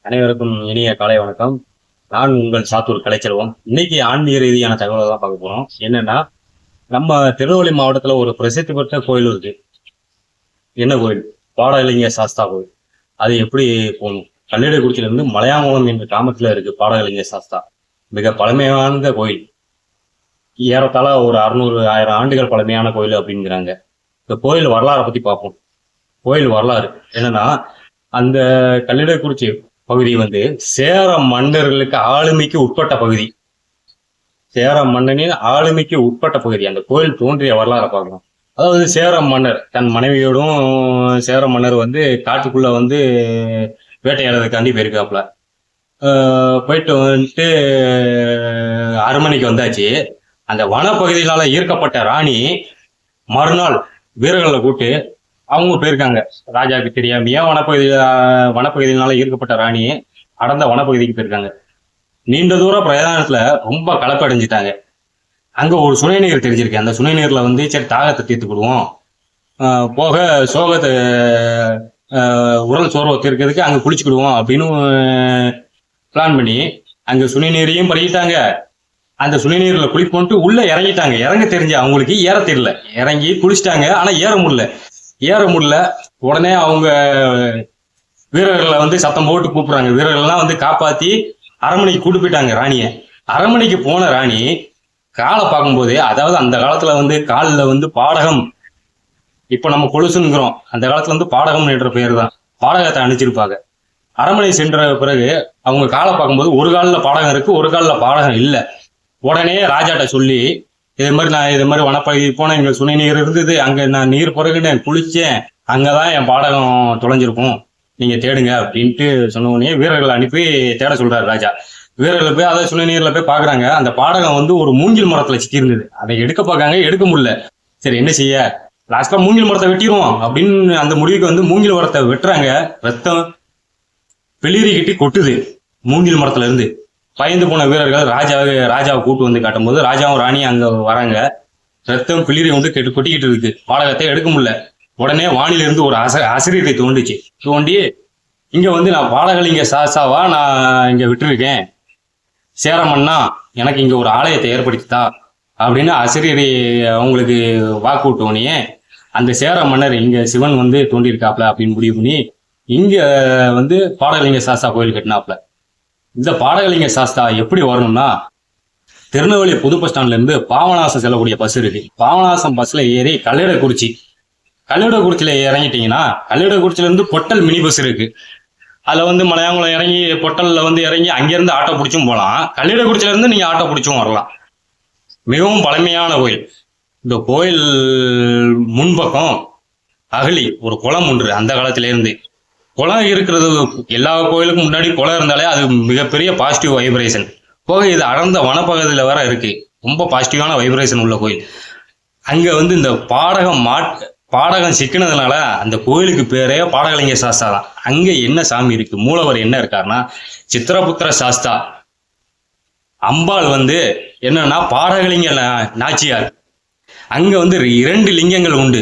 அனைவருக்கும் இனிய காலை வணக்கம். நான் உங்கள் சாத்தூர் கலைச்செல்வம். இன்னைக்கு ஆன்மீக ரீதியான தகவலை தான் பார்க்க போறோம். என்னன்னா, நம்ம திருநெல்வேலி மாவட்டத்துல ஒரு பிரசித்தி பெற்ற கோயில் இருக்கு. என்ன கோயில்? பாடலிங்க சாஸ்தா கோயில். அது எப்படி போகணும்? கல்லிடைக்குறிச்சியில இருந்து மலையாங்குளம் என்ற கிராமத்துல இருக்கு பாடலிங்க சாஸ்தா. மிக பழமையான கோயில். ஏறத்தாழ ஒரு 600-1000 ஆண்டுகள் பழமையான கோயில் அப்படிங்கிறாங்க. இந்த கோயில் வரலாறை பத்தி பார்ப்போம். கோயில் வரலாறு என்னன்னா, அந்த கல்லிடைக்குறிச்சி பகுதி சேர மன்னர்களுக்கு ஆளுமைக்கு உட்பட்ட பகுதி. சேர மன்னனின் ஆளுமைக்கு உட்பட்ட பகுதி. அந்த கோயில் தோன்றிய வரலாறு பார்க்கணும். அதாவது சேர மன்னர் தன் மனைவியோடும் சேர மன்னர் காட்டுக்குள்ள வேட்டையாடுறதுக்காண்டி போயிருக்காப்புல. போயிட்டு வந்துட்டு அரண்மனைக்கு வந்தாச்சு. அந்த வனப்பகுதியினால ஈர்க்கப்பட்ட ராணி மறுநாள் வீரர்களை கூட்டு அவங்க போயிருக்காங்க. ராஜாவுக்கு தெரியாமையா வனப்பகுதியினால ஈர்க்கப்பட்ட ராணி அடர்ந்த வனப்பகுதிக்கு போயிருக்காங்க. நீண்ட தூர பிரயாணத்துல ரொம்ப கலப்படைஞ்சிட்டாங்க. அங்க ஒரு சுனை நீர் தெரிஞ்சிருக்கு. அந்த சுனை நீர்ல சரி தாகத்தை தீர்த்துக்கிடுவோம், போக சோகத்தை உடல் சோர்வை தீர்க்கிறதுக்கு அங்க குளிச்சுக்கிடுவோம் அப்படின்னு பிளான் பண்ணி அங்க சுனை நீரையும் பறிக்கிட்டாங்க. அந்த சுனை நீர்ல குளிப்போன்ட்டு உள்ள இறங்கிட்டாங்க. இறங்க தெரிஞ்ச அவங்களுக்கு ஏற தெரியல. இறங்கி குளிச்சிட்டாங்க. ஆனா ஏற முடியல. உடனே அவங்க வீரர்களை சத்தம் போட்டு கூப்பிடுறாங்க. வீரர்கள்லாம் காப்பாத்தி அரண்மனைக்கு கூட்டு போயிட்டாங்க ராணிய. அரண்மனைக்கு போன ராணி காலை பார்க்கும்போது, அதாவது அந்த காலத்துல காலில் பாடகம், இப்ப நம்ம கொலுசுங்கிறோம், அந்த காலத்துல பாடகம் என்ற பெயர் தான். பாடகத்தை அணிச்சிருப்பாங்க. அரண்மனை சென்ற பிறகு அவங்க காலை பார்க்கும்போது ஒரு காலில் பாடகம் இருக்கு, ஒரு காலில் பாடகம் இல்லை. உடனே ராஜாட்ட சொல்லி, நான் இது மாதிரி வனப்பகுதி போனேன், இங்க சுனை நீர் இருந்தது, அங்க நான் நீர் பிறகுனேன், குளிச்சேன், அங்கதான் என் பாடகம் தொலைஞ்சிருக்கும், நீங்க தேடுங்க அப்படின்ட்டு சொன்ன உடனே வீரர்களை அனுப்பி தேட சொல்றாரு ராஜா. வீரர்களை போய் அதை சுனை நீர்ல போய் பாக்குறாங்க. அந்த பாடகம் ஒரு மூங்கில் மரத்துல சிக்கி இருந்தது. அதை எடுக்க பார்க்காங்க, எடுக்க முடியல. சரி என்ன செய்ய, லாஸ்டா மூங்கில் மரத்தை வெட்டிடுவோம் அப்படின்னு அந்த முடிவுக்கு மூங்கில் மரத்தை வெட்டுறாங்க. ரத்தம் வெளிரிக்கிட்டு கொட்டுது மூங்கில் மரத்துல இருந்து. பயந்து போன வீரர்கள் ராஜாவை கூட்டு காட்டும் போது ராஜாவும் ராணியும் அங்க வராங்க. ரத்தம் பிளிரி கொட்டிக்கிட்டு இருக்கு. பாடகத்தை எடுக்க முடியல. உடனே வானில இருந்து ஒரு அசிரியத்தை தோண்டி இங்க நான் பாடகலிங்க சாசாவா நான் இங்க விட்டுருக்கேன், சேரமன்னா எனக்கு இங்க ஒரு ஆலயத்தை ஏற்படுத்தித்தா அப்படின்னு அசிரியரை அவங்களுக்கு வாக்கு விட்டோனே, அந்த சேர மன்னர் இங்க சிவன் தோண்டியிருக்காப்ல அப்படின்னு முடிவு பண்ணி இங்க பாடகலிங்க சாஸ்தா கோயில் கட்டினாப்ல. இந்த பாடகலிங்க சாஸ்தா எப்படி வரணும்னா, திருநெல்வேலி புது பஸ் ஸ்டாண்ட்ல இருந்து பாவநாசம் செல்லக்கூடிய பஸ் இருக்கு. பாவநாசம் பஸ்ல ஏறி கல்லிடைக்குறிச்சியில இறங்கிட்டீங்கன்னா, கல்லிடைக்குறிச்சியில இருந்து பொட்டல் மினி பஸ் இருக்கு. அதுல மலையாங்குளம் இறங்கி பொட்டல்ல இறங்கி அங்கிருந்து ஆட்டோ பிடிச்சும் போகலாம். கல்லிடைக்குறிச்சியில இருந்து நீங்க ஆட்டோ பிடிச்சும் வரலாம். மிகவும் பழமையான கோயில். இந்த கோயில் முன்பக்கம் அகழி ஒரு குளம் ஒன்று. அந்த காலத்தில இருந்து குளம் இருக்கிறது. எல்லா கோயிலுக்கும் முன்னாடி குளம் இருந்தாலே அது மிகப்பெரிய பாசிட்டிவ் வைப்ரேஷன். போக இது அடர்ந்த வனப்பகுதியில வேற இருக்கு. ரொம்ப பாசிட்டிவான வைப்ரேஷன் உள்ள கோயில். அங்க இந்த பாடகம் சிக்கினதுனால அந்த கோயிலுக்கு பேரே பாடகலிங்க சாஸ்தா தான். அங்க என்ன சாமி இருக்கு, மூலவர் என்ன இருக்காருன்னா சித்திரபுத்திர சாஸ்தா. அம்பாள் என்னன்னா பாடகலிங்க நாச்சியார். அங்க 2 லிங்கங்கள் உண்டு.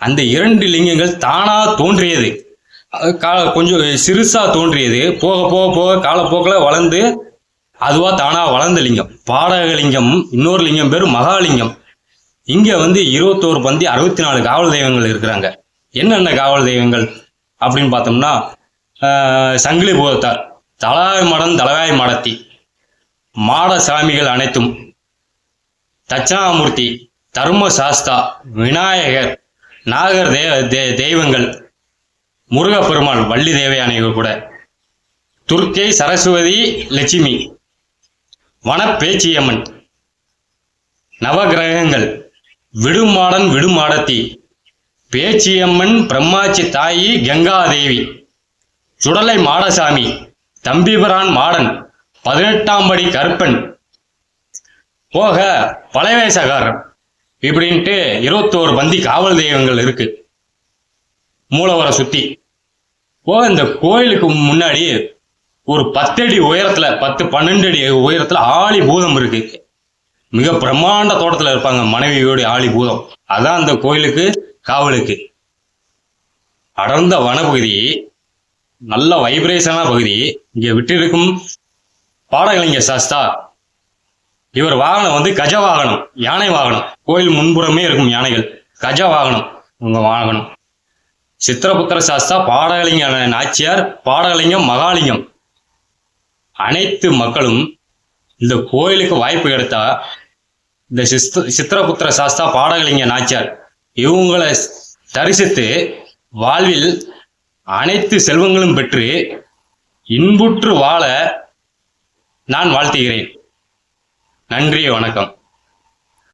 அந்த 2 லிங்கங்கள் தானா தோன்றியது. கொஞ்சம் சிறுசா தோன்றியது. போக போக போக காலப்போக்கில் வளர்ந்து அதுவா தானா வளர்ந்த லிங்கம் பாடகலிங்கம். இன்னொரு லிங்கம் பேரு மகாலிங்கம். இங்க 21 பந்தி 64 காவல் தெய்வங்கள் இருக்கிறாங்க. என்னென்ன காவல் தெய்வங்கள் அப்படின்னு பார்த்தோம்னா, சங்கிலி பூதத்தார், தலவாய் மடத்தி, மாட சாமிகள் அனைத்தும், தட்சணாமூர்த்தி, தர்ம சாஸ்தா, விநாயகர், நாகர் தெய்வங்கள், முருகப்பெருமாள், வள்ளி தேவயானைகள் கூட, துர்க்கை, சரஸ்வதி, லட்சுமி, வனப்பேச்சியம்மன், நவகிரகங்கள், விடுமாடன் விடுமாடத்தி, பேச்சியம்மன், பிரம்மாச்சி தாயி, கங்காதேவி, சுடலை மாடசாமி, தம்பிபிரான் மாடன், 18ஆம் படி கருப்பன், போக பழவேசகாரன், இப்படின்ட்டு 21 பந்தி காவல் தெய்வங்கள் இருக்கு மூலவரை சுத்தி. போக இந்த கோயிலுக்கு முன்னாடி ஒரு 10 அடி உயரத்துல, 10-12 அடி உயரத்துல ஆளி பூதம் இருக்கு. மிக பிரம்மாண்ட தோட்டத்துல இருப்பாங்க மனைவியோட ஆளி பூதம். அதான் அந்த கோயிலுக்கு காவலுக்கு. அடர்ந்த வனப்பகுதி. நல்ல வைப்ரேஷனான பகுதி. இங்க விட்டிருக்கும் பாடகலிங்க சாஸ்தா, இவர் வாகனம் வந்து கஜ வாகனம், யானை வாகனம். கோயில் முன்புறமே இருக்கும் யானைகள். கஜ வாகனம் உங்க வாகனம். சித்திரபுத்திர சாஸ்தா, பாடகலிங்க நாச்சியார், பாடகலிங்கம், மகாலிங்கம். அனைத்து மக்களும் இந்த கோயிலுக்கு வாய்ப்பு கிடைத்தா இந்த சித்திரபுத்திர சாஸ்தா, பாடகலிங்க நாச்சியார் இவங்களை தரிசித்து வாழ்வில் அனைத்து செல்வங்களும் பெற்று இன்புற்று வாழ நான் வாழ்த்துகிறேன். நன்றி, வணக்கம்.